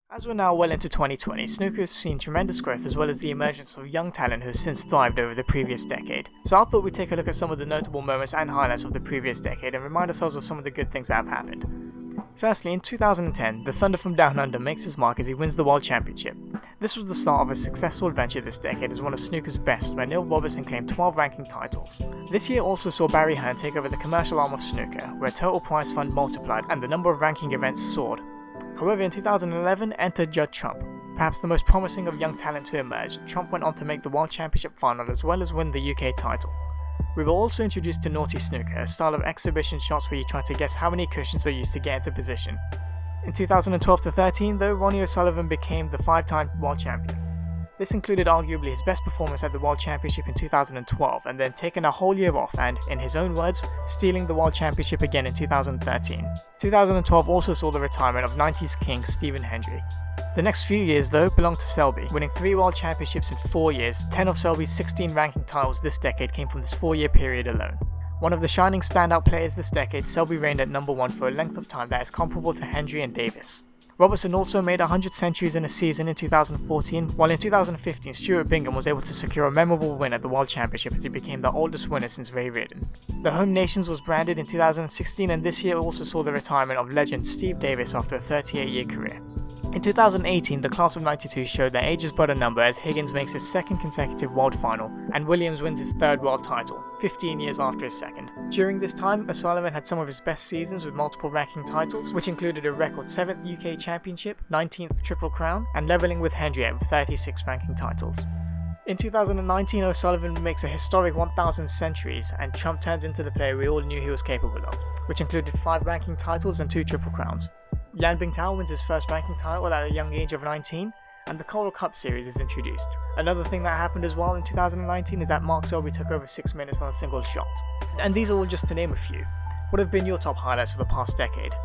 As we're now well into 2020, snooker has seen tremendous growth as well as the emergence of young talent who has since thrived over the previous decade. So I thought we'd take a look at some of the notable moments and highlights of the previous decade and remind ourselves of some of the good things that have happened. Firstly, in 2010, the Thunder from Down Under makes his mark as he wins the World Championship. This was the start of a successful adventure this decade as one of snooker's best, where Neil Robertson claimed 12 ranking titles. This year also saw Barry Hearn take over the commercial arm of snooker, where total prize fund multiplied and the number of ranking events soared. However, in 2011 entered Judd Trump. Perhaps the most promising of young talent to emerge, Trump went on to make the World Championship final as well as win the UK title. We were also introduced to Naughty Snooker, a style of exhibition shots where you try to guess how many cushions are used to get into position. In 2012-13 though, Ronnie O'Sullivan became the 5-time world champion. This included arguably his best performance at the World Championship in 2012 and then taking a whole year off and, in his own words, stealing the World Championship again in 2013. 2012 also saw the retirement of 90s king Stephen Hendry. The next few years though belonged to Selby, winning 3 World Championships in 4 years. 10 of Selby's 16 ranking titles this decade came from this 4-year period alone. One of the shining standout players this decade, Selby reigned at number 1 for a length of time that is comparable to Hendry and Davis. Robertson also made 100 centuries in a season in 2014, while in 2015 Stuart Bingham was able to secure a memorable win at the World Championship as he became the oldest winner since Ray Reardon. The Home Nations was branded in 2016 and this year also saw the retirement of legend Steve Davis after a 38-year career. In 2018, the class of 92 showed that age is but a number as Higgins makes his second consecutive world final and Williams wins his third world title, 15 years after his second. During this time, O'Sullivan had some of his best seasons with multiple ranking titles, which included a record 7th UK Championship, 19th Triple Crown, and levelling with Hendry with 36 ranking titles. In 2019, O'Sullivan makes a historic 1,000 centuries and Trump turns into the player we all knew he was capable of, which included 5 ranking titles and 2 Triple Crowns. Yan Bingtao wins his first ranking title at a young age of 19, and the Coral Cup series is introduced. Another thing that happened as well in 2019 is that Mark Selby took over 6 minutes on a single shot. And these are all just to name a few. What have been your top highlights for the past decade?